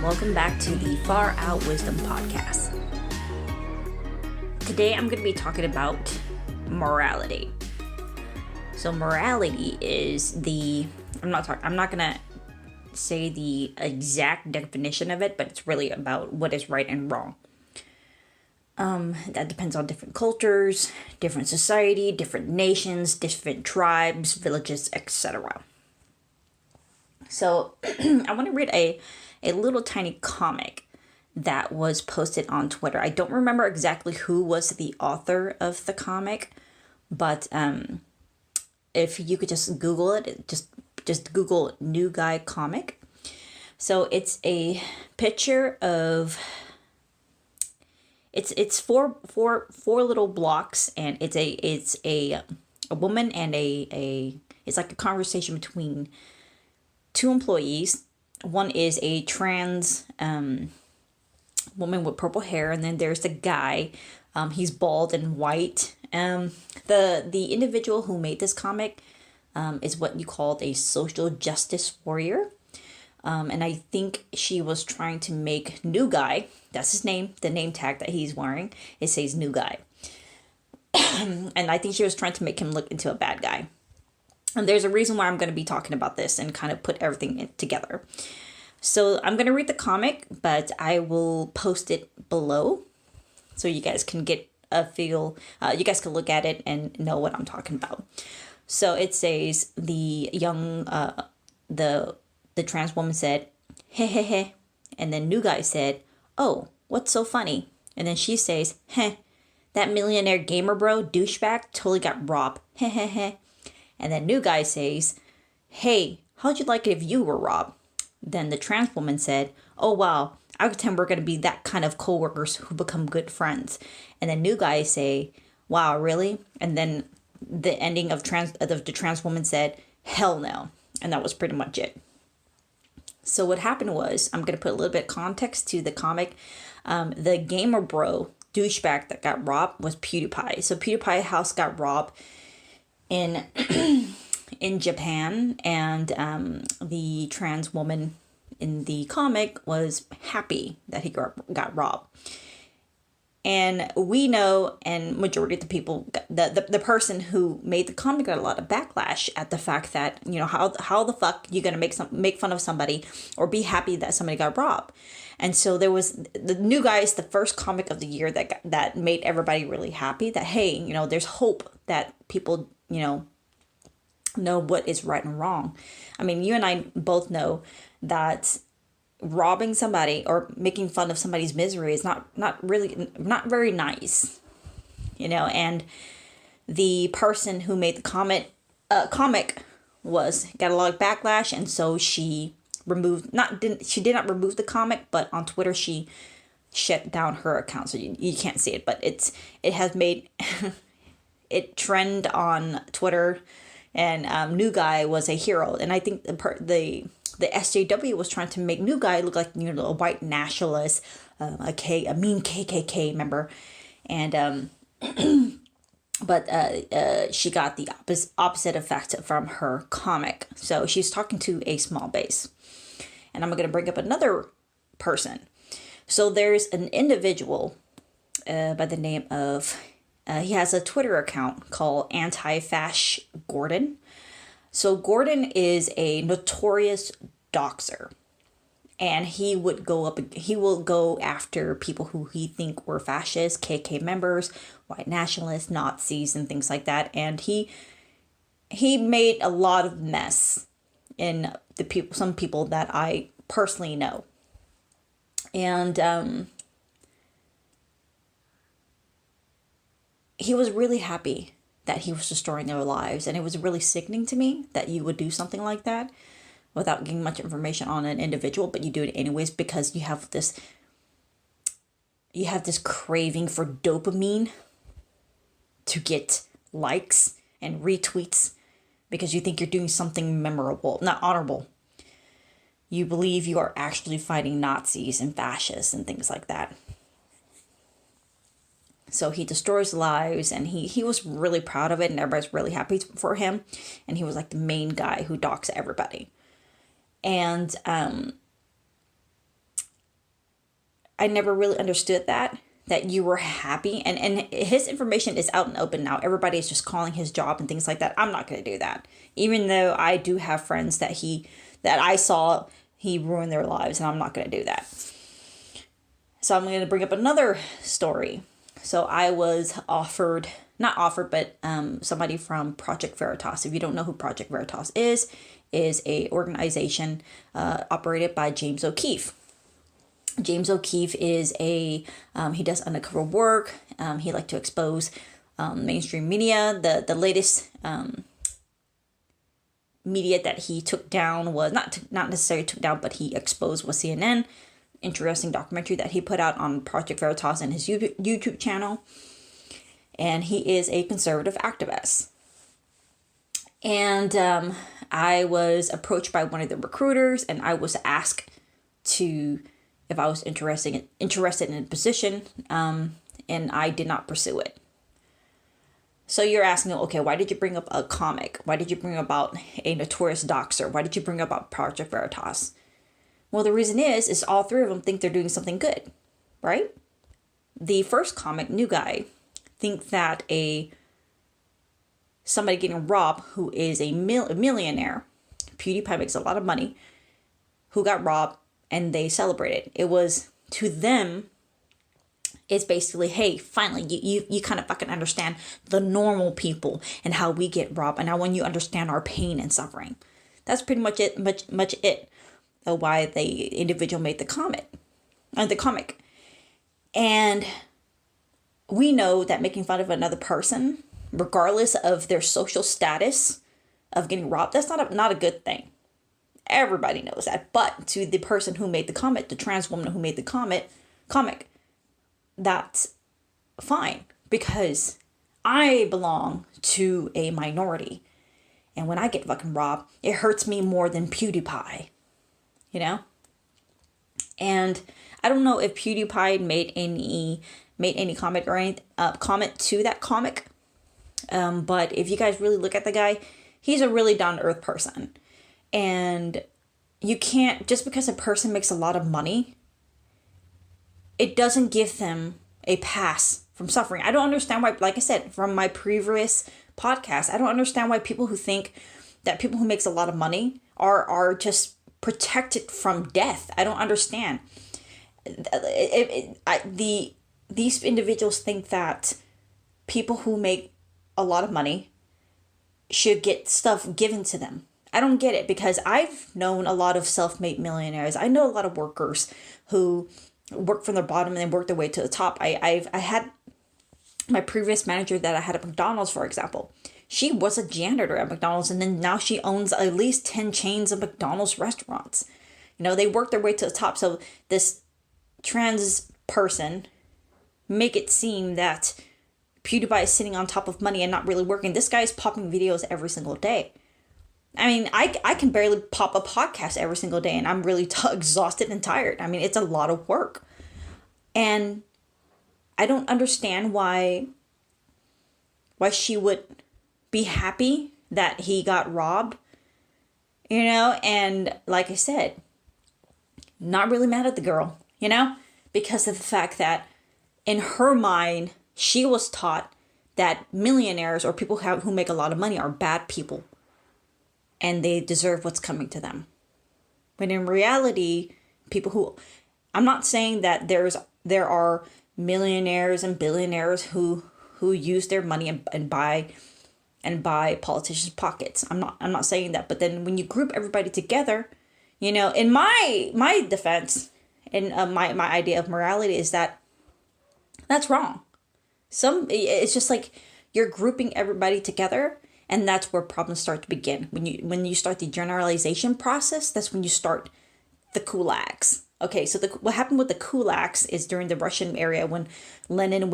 Welcome back to the Far Out Wisdom Podcast. Today I'm going to be talking about morality. So morality is I'm not going to say the exact definition of it, but it's really about what is right and wrong. That depends on different cultures, different society, different nations, different tribes, villages, etc. So I want to read a little tiny comic that was posted on Twitter. I don't remember exactly who was the author of the comic, but if you could just Google it, just Google New Guy comic. So it's a picture of it's four little blocks, and it's a woman and it's like a conversation between two employees. One is a trans woman with purple hair, and then there's the guy. He's bald and white. The individual who made this comic is what you called a social justice warrior. And I think she was trying to make New Guy, that's his name, the name tag that he's wearing, it says New Guy. And I think she was trying to make him look into a bad guy. And there's a reason why I'm going to be talking about this and kind of put everything together. So I'm going to read the comic, but I will post it below so you guys can get a feel. You guys can look at it and know what I'm talking about. So it says the trans woman said, "Heh heh heh," and then New Guy said, "Oh, what's so funny?" And then she says, "Heh, that millionaire gamer bro douchebag totally got robbed. Heh heh heh." And then New Guy says, "Hey, how'd you like it if you were robbed?" Then the trans woman said, "Oh wow, I pretend we're going to be that kind of co-workers who become good friends." And then New Guy say, "Wow, really?" And then the ending of the trans woman said, "Hell no." And that was pretty much it. So what happened was, I'm going to put a little bit of context to the comic. The gamer bro douchebag that got robbed was PewDiePie. So PewDiePie's house got robbed in Japan, and the trans woman in the comic was happy that he got robbed. And we know, and majority of the people, the person who made the comic got a lot of backlash at the fact that, you know, how the fuck you gonna make fun of somebody or be happy that somebody got robbed. And so there was the New Guy is the first comic of the year that made everybody really happy that, hey, you know, there's hope that people, you know what is right and wrong. I mean, you and I both know that robbing somebody or making fun of somebody's misery is not very nice, you know. And the person who made the comic got a lot of backlash, and so she did not remove the comic, but on Twitter she shut down her account, so you can't see it, but it has made it trend on Twitter. And New Guy was a hero, and I think the SJW was trying to make New Guy look like, you know, a white nationalist, a mean KKK member, and but she got the opposite effect from her comic. So she's talking to a small base, and I'm going to bring up another person. So there's an individual by the name of. He has a Twitter account called Anti-Fash Gordon. So Gordon is a notorious doxer, and he will go after people who he think were fascists, KK members, white nationalists, Nazis, and things like that. And he made a lot of mess in some people that I personally know. And he was really happy that he was destroying their lives. And it was really sickening to me that you would do something like that without getting much information on an individual, but you do it anyways because you have this craving for dopamine to get likes and retweets because you think you're doing something memorable, not honorable. You believe you are actually fighting Nazis and fascists and things like that. So he destroys lives, and he was really proud of it, and everybody's really happy for him. And he was like the main guy who doxed everybody. And I never really understood that you were happy. And his information is out and open now. Everybody is just calling his job and things like that. I'm not going to do that. Even though I do have friends that I saw he ruined their lives, and I'm not going to do that. So I'm going to bring up another story. So I was somebody from Project Veritas. If you don't know who Project Veritas is a organization operated by James O'Keefe. James O'Keefe is he does undercover work. He liked to expose mainstream media. The latest media that he took down was not necessarily took down, but he exposed was CNN. Interesting documentary that he put out on Project Veritas and his YouTube channel. And he is a conservative activist. And I was approached by one of the recruiters, and I was asked if I was interested in a position, and I did not pursue it. So you're asking, okay, why did you bring up a comic? Why did you bring about a notorious doxer? Why did you bring about Project Veritas? Well, the reason is all three of them think they're doing something good, right? The first comic, New Guy, think that somebody getting robbed who is a millionaire, PewDiePie makes a lot of money, who got robbed, and they celebrated. It was, to them, it's basically, hey, finally, you kind of fucking understand the normal people and how we get robbed, and now when you understand our pain and suffering. That's pretty much it, much it. Why the individual made the comic. And we know that making fun of another person, regardless of their social status of getting robbed, that's not a good thing. Everybody knows that. But to the person who made the comic, the trans woman who made the comic, that's fine. Because I belong to a minority. And when I get fucking robbed, it hurts me more than PewDiePie. You know? And I don't know if PewDiePie made any comment or any comment to that comic. But if you guys really look at the guy, he's a really down-to-earth person. And you can't, just because a person makes a lot of money, it doesn't give them a pass from suffering. I don't understand why, like I said, from my previous podcast, I don't understand why people who think that people who makes a lot of money are just protected from death. I don't understand. These individuals think that people who make a lot of money should get stuff given to them. I don't get it, because I've known a lot of self-made millionaires. I know a lot of workers who work from the bottom and then work their way to the top. I had my previous manager that I had at McDonald's, for example. She was a janitor at McDonald's, and then now she owns at least 10 chains of McDonald's restaurants. You know, they work their way to the top. So this trans person make it seem that PewDiePie is sitting on top of money and not really working. This guy is popping videos every single day. I mean, I can barely pop a podcast every single day, and I'm really exhausted and tired. I mean, it's a lot of work. And I don't understand why she would be happy that he got robbed, you know? And like I said, not really mad at the girl, you know? Because of the fact that in her mind, she was taught that millionaires or people who make a lot of money are bad people. and they deserve what's coming to them. But in reality, people who, I'm not saying that there are millionaires and billionaires who use their money and buy politicians' pockets. I'm not saying that. But then when you group everybody together, in my defense, and my idea of morality is that that's wrong. It's just like you're grouping everybody together, and that's where problems start to begin. When you start the generalization process, that's when you start the kulaks. Okay, so what happened with the kulaks is during the Russian area when Lenin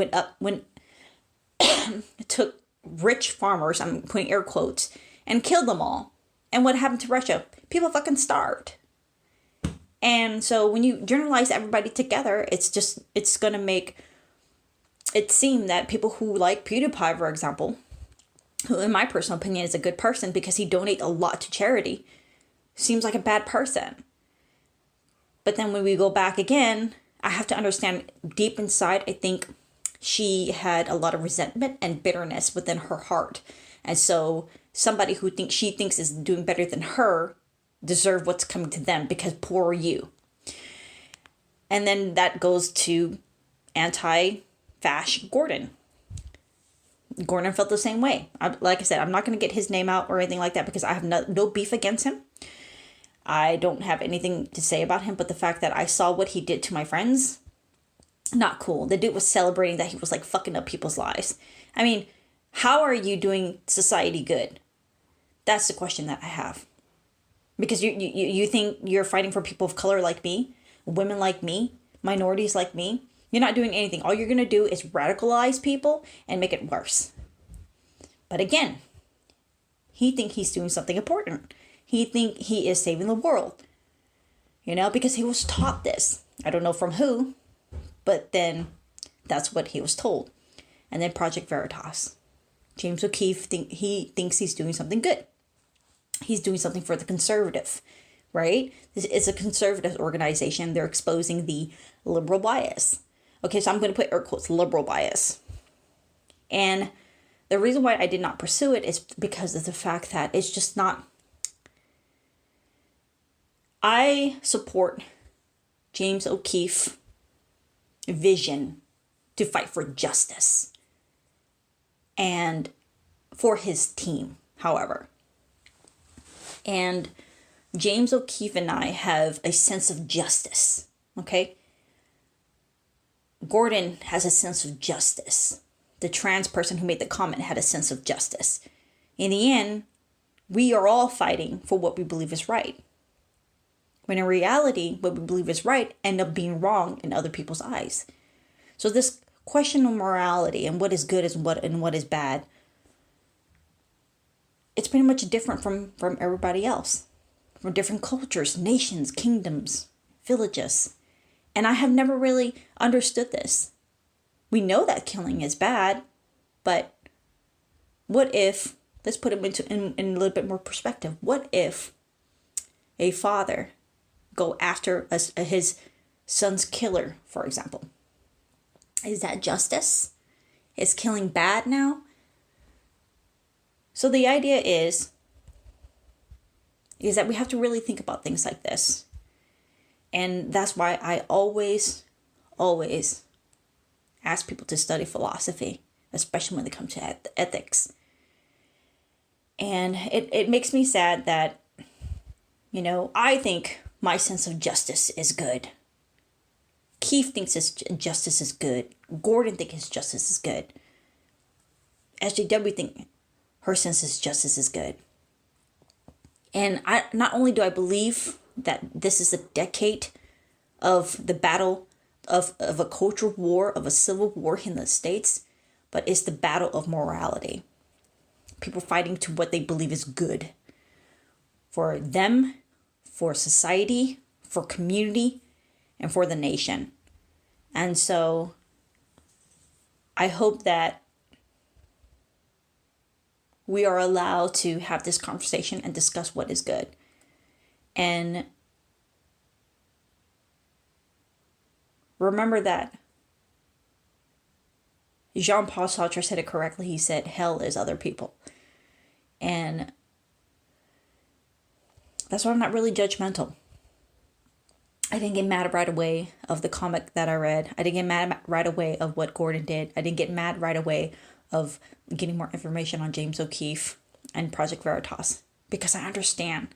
took rich farmers, I'm putting air quotes, and killed them all. And what happened to Russia? People fucking starved. And so when you generalize everybody together, it's going to make it seem that people who like PewDiePie, for example, who in my personal opinion is a good person because he donates a lot to charity, seems like a bad person. But then when we go back again, I have to understand deep inside, I think she had a lot of resentment and bitterness within her heart. And so somebody who she thinks is doing better than her deserve what's coming to them because poor you. And then that goes to anti-Fash Gordon. Gordon felt the same way. Like I said, I'm not going to get his name out or anything like that because I have no beef against him. I don't have anything to say about him, but the fact that I saw what he did to my friends, not cool. The dude was celebrating that he was like fucking up people's lives. I mean, how are you doing society good? That's the question that I have. Because you think you're fighting for people of color like me, women like me, minorities like me. You're not doing anything. All you're going to do is radicalize people and make it worse. But again, he think he's doing something important. He think he is saving the world. Because he was taught this. I don't know from who, but then that's what he was told. And then Project Veritas. James O'Keefe thinks he's doing something good. He's doing something for the conservative, right? This is a conservative organization. They're exposing the liberal bias. Okay, so I'm going to put air quotes, liberal bias. And the reason why I did not pursue it is because of the fact that it's just not... I support James O'Keefe's vision to fight for justice and for his team, however. And James O'Keefe and I have a sense of justice, okay? Gordon has a sense of justice. The trans person who made the comment had a sense of justice. In the end, we are all fighting for what we believe is right. When in reality, what we believe is right end up being wrong in other people's eyes. So this question of morality and what is good and what is bad, it's pretty much different from everybody else. From different cultures, nations, kingdoms, villages. And I have never really understood this. We know that killing is bad, but what if, let's put it in a little bit more perspective. What if a father go after his son's killer, for example? Is that justice? Is killing bad now? So the idea is that we have to really think about things like this. And that's why I always ask people to study philosophy, especially when it comes to ethics. And it makes me sad that, I think my sense of justice is good. Keith thinks his justice is good. Gordon thinks his justice is good. SJW thinks her sense of justice is good. And not only do I believe that this is a decade of the battle of a cultural war, of a civil war in the States, but it's the battle of morality. People fighting to what they believe is good for them, for society, for community, and for the nation. And so I hope that we are allowed to have this conversation and discuss what is good. And remember that Jean-Paul Sartre said it correctly. He said, hell is other people. And That's why I'm not really judgmental. I didn't get mad right away of the comic that I read. I didn't get mad right away of what Gordon did. I didn't get mad right away of getting more information on James O'Keefe and Project Veritas, because I understand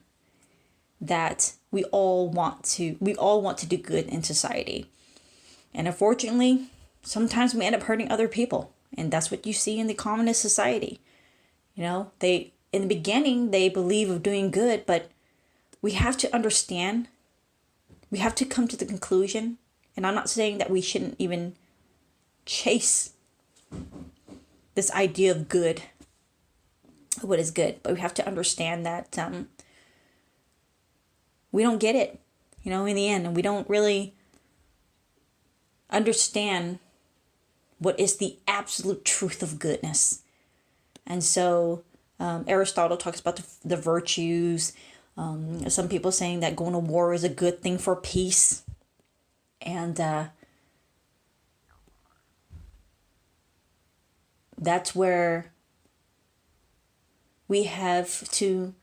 that we all want to do good in society. And unfortunately, sometimes we end up hurting other people. And that's what you see in the communist society. You know, in the beginning, they believe of doing good, but we have to understand, we have to come to the conclusion, and I'm not saying that we shouldn't even chase this idea of good, what is good, but we have to understand that we don't get it, you know, in the end, and we don't really understand what is the absolute truth of goodness. And so Aristotle talks about the virtues. Some people saying that going to war is a good thing for peace. And that's where we have to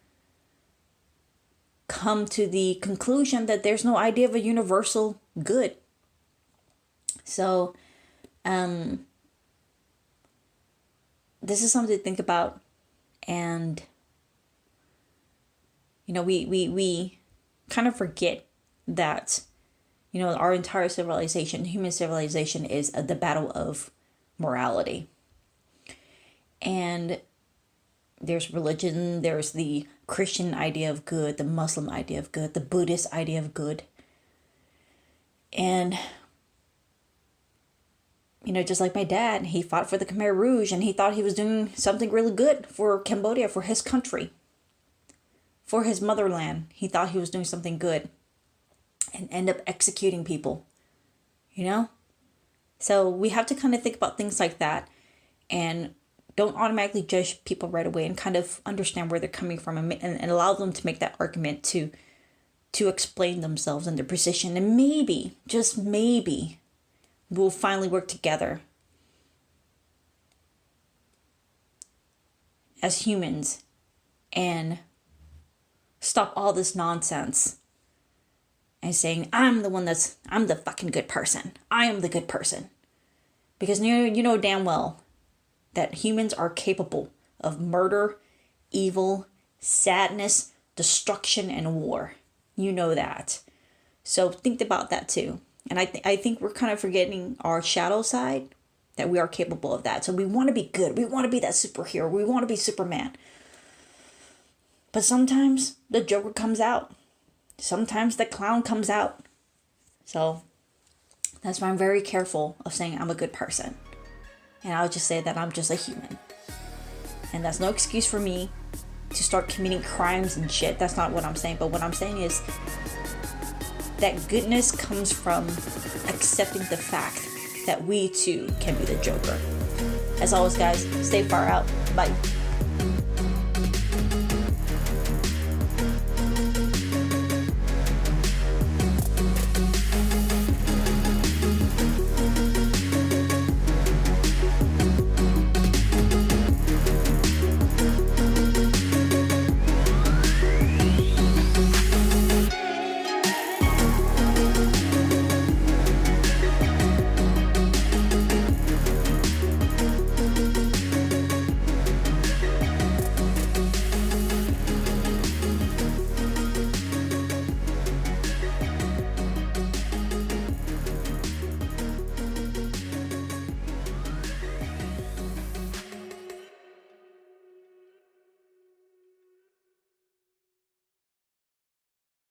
come to the conclusion that there's no idea of a universal good. So this is something to think about. And you know, we kind of forget that, you know, our entire civilization, human civilization, is the battle of morality. And there's religion, there's the Christian idea of good, the Muslim idea of good, the Buddhist idea of good. And, you know, just like my dad, he fought for the Khmer Rouge and he thought he was doing something really good for Cambodia, for his country, for his motherland. He thought he was doing something good and end up executing people, you know? So we have to kind of think about things like that and don't automatically judge people right away, and kind of understand where they're coming from, and allow them to make that argument to explain themselves and their position. And maybe, just maybe, we'll finally work together as humans and stop all this nonsense and saying, I'm the fucking good person. I am the good person. Because you know damn well that humans are capable of murder, evil, sadness, destruction, and war. You know that. So think about that too. And I think we're kind of forgetting our shadow side, that we are capable of that. So we want to be good. We want to be that superhero. We want to be Superman. But sometimes the Joker comes out. Sometimes the clown comes out. So that's why I'm very careful of saying I'm a good person. And I'll just say that I'm just a human. And that's no excuse for me to start committing crimes and shit. That's not what I'm saying. But what I'm saying is that goodness comes from accepting the fact that we too can be the Joker. As always, guys, stay far out. Bye.